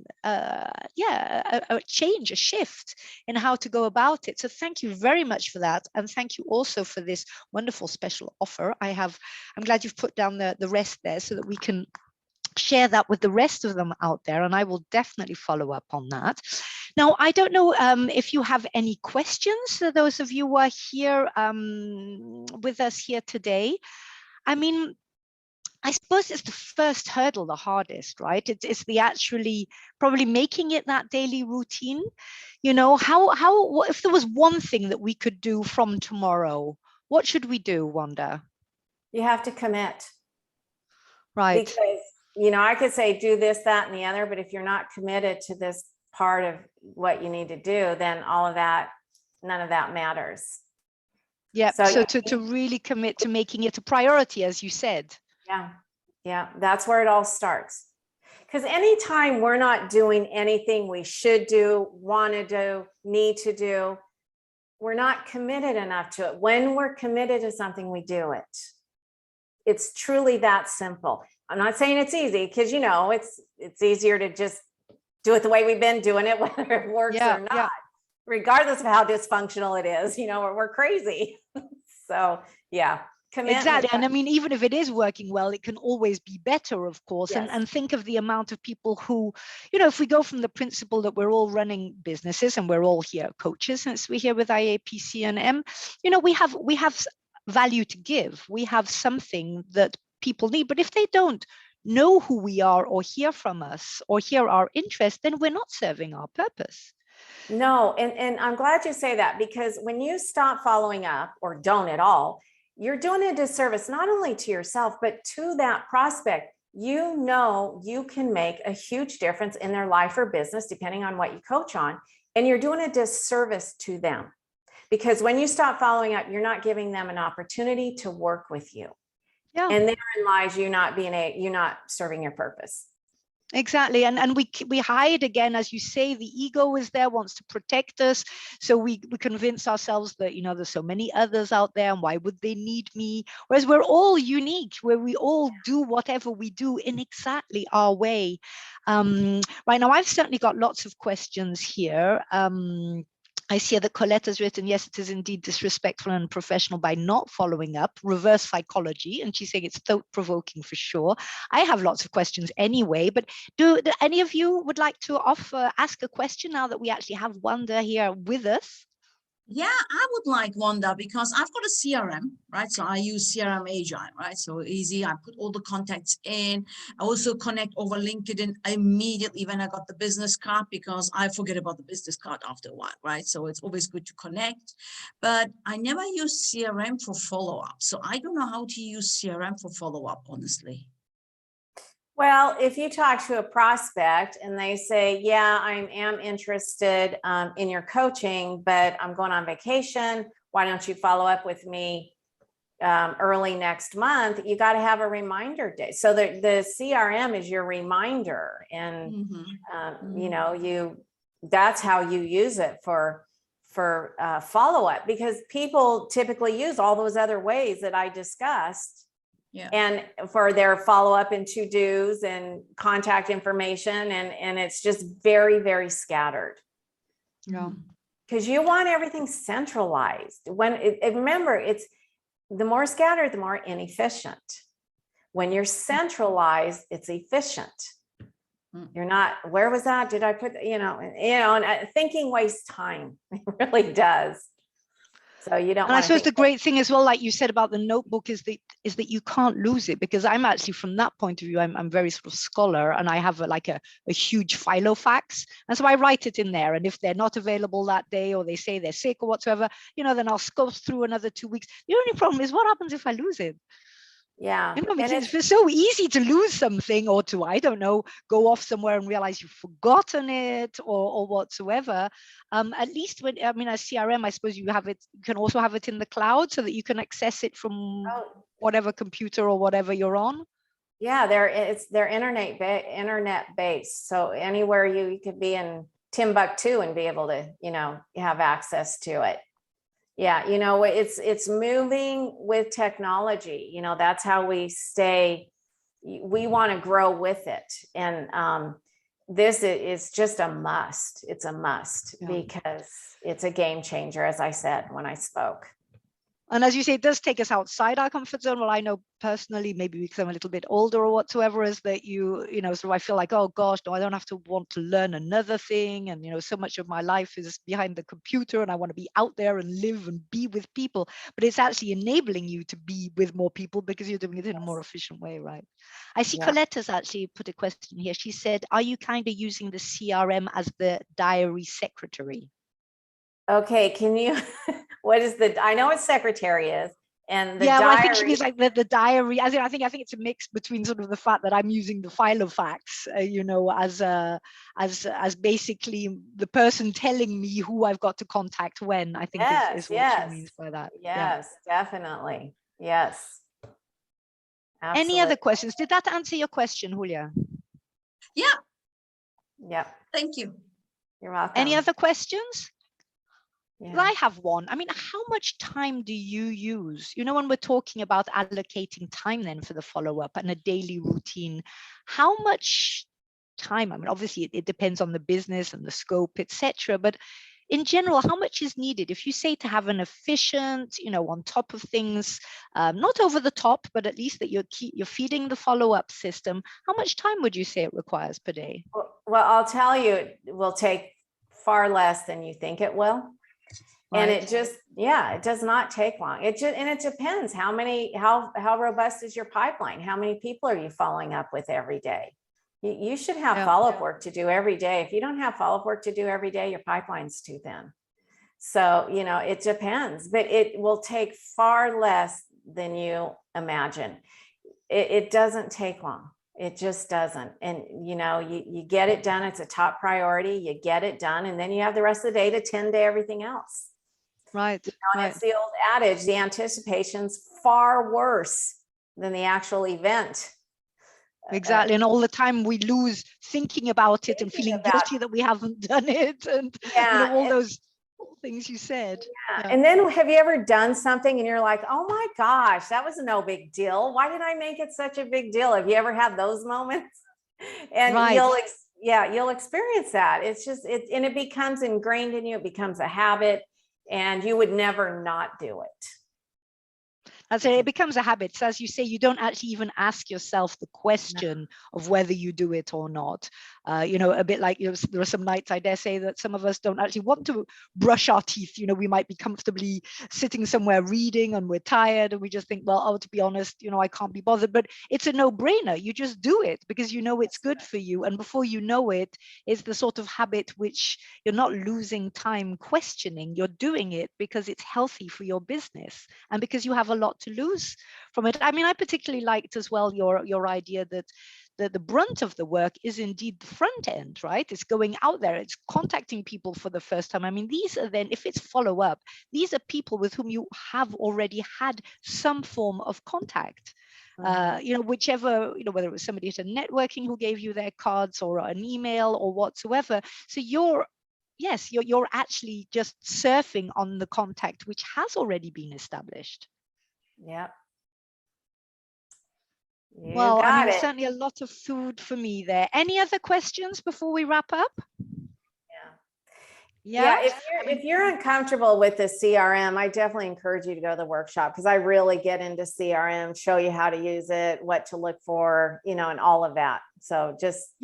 change, a shift in how to go about it. So thank you very much for that, and thank you also for this wonderful special offer. I'm glad you've put down the rest there so that we can share that with the rest of them out there, and I will definitely follow up on that. Now, I don't know if you have any questions, those of you who are here with us here today. I mean, I suppose it's the first hurdle, the hardest, right? It's the actually probably making it that daily routine. You know, what if there was one thing that we could do from tomorrow? What should we do, Wanda? You have to commit. Right. Because, you know, I could say do this, that, and the other, but if you're not committed to this part of what you need to do, then all of that, none of that matters. Yeah. So to really commit to making it a priority, as you said. Yeah, that's where it all starts. Because anytime we're not doing anything we should do, want to do, need to do, we're not committed enough to it. When we're committed to something, we do it. It's truly that simple. I'm not saying it's easy, because, you know, it's easier to just do it the way we've been doing it, whether it works or not, regardless of how dysfunctional it is. You know, we're crazy. So yeah. Exactly. And I mean, even if it is working well, it can always be better, of course. Yes. And think of the amount of people who, you know, if we go from the principle that we're all running businesses and we're all here coaches, since we're here with IAPC&M, you know, we have value to give. We have something that people need. But if they don't know who we are, or hear from us, or hear our interest, then we're not serving our purpose. No, and I'm glad you say that, because when you stop following up, or don't at all, you're doing a disservice not only to yourself, but to that prospect. You know, you can make a huge difference in their life or business, depending on what you coach on, and you're doing a disservice to them, because when you stop following up, you're not giving them an opportunity to work with you. Yeah. And therein lies you not serving your purpose. Exactly. And we hide again, as you say, the ego is there, wants to protect us. So we convince ourselves that, you know, there's so many others out there, and why would they need me? Whereas we're all unique, where we all do whatever we do in exactly our way. Right now, I've certainly got lots of questions here. I see that Colette has written, yes, it is indeed disrespectful and unprofessional by not following up, reverse psychology. And she's saying it's thought-provoking for sure. I have lots of questions anyway, but do any of you would like to ask a question now that we actually have Wanda here with us? Yeah, I would like Wanda, because I've got a CRM, right? So I use CRM Agile, right? So easy. I put all the contacts in. I also connect over LinkedIn immediately when I got the business card, because I forget about the business card after a while, right? So it's always good to connect. But I never use CRM for follow-up. So I don't know how to use CRM for follow-up, honestly. Well, if you talk to a prospect and they say, yeah, I am interested in your coaching, but I'm going on vacation, why don't you follow up with me early next month, you got to have a reminder day. So the CRM is your reminder, and you know, that's how you use it for follow-up, because people typically use all those other ways that I discussed. Yeah. And for their follow-up and to-dos and contact information, and it's just very, very scattered. Yeah. Because you want everything centralized. Remember, it's the more scattered, the more inefficient. When you're centralized, it's efficient. You're not, where was that? Did I put, and thinking wastes time. It really does. So you don't. And I suppose the great thing as well, like you said about the notebook, is that you can't lose it, because I'm actually, from that point of view, I'm very sort of scholar, and I have a huge filofax, and so I write it in there. And if they're not available that day, or they say they're sick or whatsoever, then I'll scope through another 2 weeks. The only problem is, what happens if I lose it? Yeah. It's so easy to lose something, or to, I don't know, go off somewhere and realize you've forgotten it, or whatsoever. At least when, a CRM, I suppose you can also have it in the cloud, so that you can access it from whatever computer or whatever you're on. Yeah, they're internet based. So anywhere you could be in Timbuktu and be able to, have access to it. Yeah, it's moving with technology. That's how we stay. We want to grow with it, and this is just a must. It's a must, because it's a game changer, as I said when I spoke. And as you say, it does take us outside our comfort zone. Well, I know personally, maybe because I'm a little bit older or whatsoever, is that so I feel like, oh gosh, no, I don't have to want to learn another thing. And, so much of my life is behind the computer, and I want to be out there and live and be with people. But it's actually enabling you to be with more people, because you're doing it in a more efficient way, right? I see Colette has actually put a question here. She said, are you kind of using the CRM as the diary secretary? Okay, can you, I know what secretary is, and the diary. Well, I think she means like the diary. As in, I think it's a mix between sort of the fact that I'm using the filofax, as basically the person telling me who I've got to contact when. I think is what she means by that. Yes, definitely. Yes. Absolutely. Any other questions? Did that answer your question, Julia? Yeah. Yep. Thank you. You're welcome. Any other questions? Yeah. I have one. How much time do you use? When we're talking about allocating time then for the follow-up and a daily routine, how much time? Obviously it depends on the business and the scope, etc. But in general, how much is needed? If you say to have an efficient, on top of things, not over the top, but at least that you're feeding the follow-up system, how much time would you say it requires per day? Well, I'll tell you, it will take far less than you think it will. And it just, it does not take long. It depends how robust is your pipeline? How many people are you following up with every day? You should have follow-up work to do every day. If you don't have follow-up work to do every day, your pipeline's too thin. So, it depends, but it will take far less than you imagine. It doesn't take long. It just doesn't. And, you get it done. It's a top priority. You get it done. And then you have the rest of the day to tend to everything else. Right. It's the old adage, the anticipation's far worse than the actual event. Exactly. And all the time we lose thinking about it and feeling guilty that we haven't done it. And all those things you said. Yeah. And then have you ever done something and you're like, oh my gosh, that was no big deal. Why did I make it such a big deal? Have you ever had those moments? And you'll experience that. It's just, it becomes ingrained in you. It becomes a habit, and you would never not do it. And so it becomes a habit. So as you say, you don't actually even ask yourself the question of whether you do it or not. A bit like, there are some nights, I dare say, that some of us don't actually want to brush our teeth. We might be comfortably sitting somewhere reading and we're tired and we just think, well, to be honest, I can't be bothered. But it's a no-brainer. You just do it because it's good for you. And before you know it, it's the sort of habit which you're not losing time questioning. You're doing it because it's healthy for your business and because you have a lot to lose from it. I particularly liked as well your idea that the brunt of the work is indeed the front end, right? It's going out there, it's contacting people for the first time. I mean, these are then, if it's follow up, these are people with whom you have already had some form of contact. You know, whichever, you know, whether it was somebody at a networking who gave you their cards or an email or whatsoever. So you're actually just surfing on the contact which has already been established. Yep. Well, I mean, there's certainly a lot of food for me there. Any other questions before we wrap up? Yeah, if you're uncomfortable with the CRM, I definitely encourage you to go to the workshop, because I really get into CRM, show you how to use it, what to look for, you know, and all of that. So just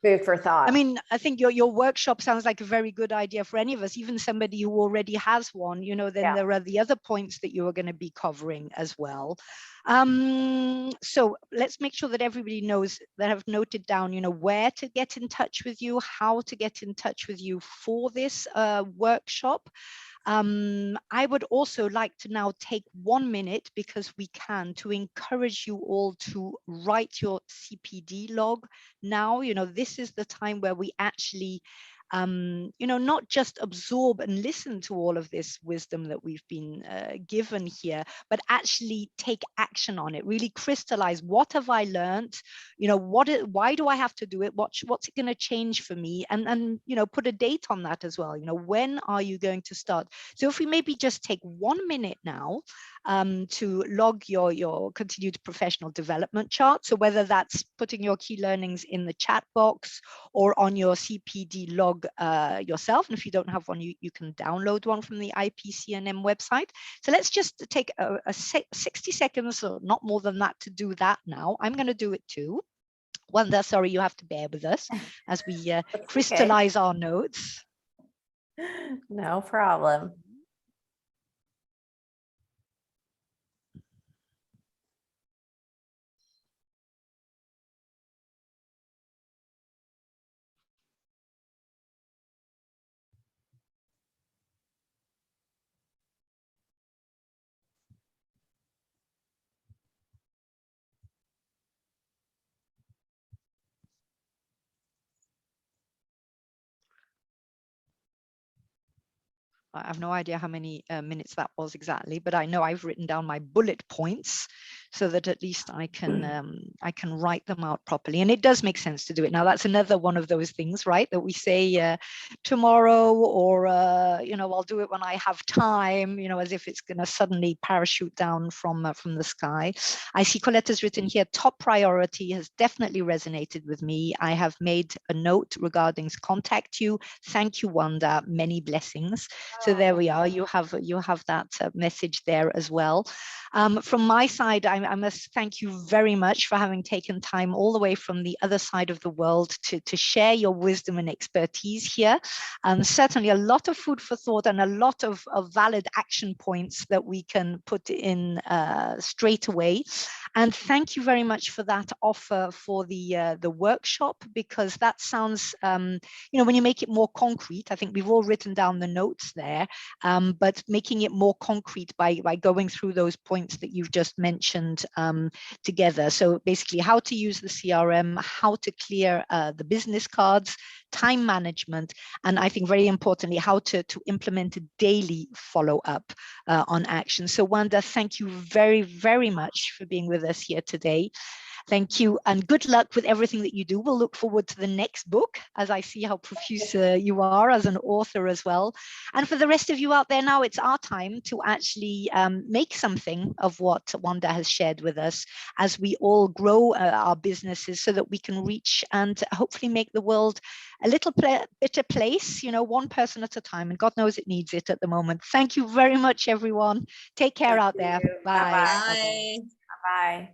food for thought. I mean, I think your workshop sounds like a very good idea for any of us, even somebody who already has one, you know, then there are the other points that you are going to be covering as well. So let's make sure that everybody knows, that have noted down, you know, where to get in touch with you, how to get in touch with you for this workshop. I would also like to now take 1 minute, because we can, to encourage you all to write your CPD log now. You know, this is the time where we actually, you know, not just absorb and listen to all of this wisdom that we've been given here, but actually take action on it, really crystallize, what have I learned? You know, why do I have to do it? What's it going to change for me? And, you know, put a date on that as well. You know, when are you going to start? So if we maybe just take 1 minute now to log your continued professional development chart. So whether that's putting your key learnings in the chat box or on your CPD log yourself. And if you don't have one, you can download one from the IAPC&M website. So let's just take a 60 seconds, or not more than that, to do that now. I'm going to do it too. Wanda, sorry, you have to bear with us as we crystallize our notes. No problem. I have no idea how many minutes that was exactly, but I know I've written down my bullet points so that at least I can write them out properly. And it does make sense to do it now. That's another one of those things, right, that we say tomorrow, or you know, I'll do it when I have time, you know, as if it's going to suddenly parachute down from the sky. I see Coletta's written here, top priority has definitely resonated with me. I have made a note regarding contact you. Thank you, Wanda. Many blessings. So there we are. You have that message there as well. From my side, I must thank you very much for having taken time all the way from the other side of the world to share your wisdom and expertise here. Certainly a lot of food for thought and a lot of valid action points that we can put in straight away. And thank you very much for that offer for the workshop, because that sounds, you know, when you make it more concrete, I think we've all written down the notes there, but making it more concrete by going through those points that you've just mentioned together. So basically how to use the CRM, how to clear the business cards, time management, and I think very importantly, how to implement a daily follow-up on action. So Wanda, thank you very, very much for being with us here today. Thank you, and good luck with everything that you do. We'll look forward to the next book, as I see how profuse you are as an author as well. And for the rest of you out there now, it's our time to actually make something of what Wanda has shared with us, as we all grow our businesses so that we can reach and hopefully make the world a little better place, you know, one person at a time, and God knows it needs it at the moment. Thank you very much, everyone. Take care out there. Bye. Bye. Bye.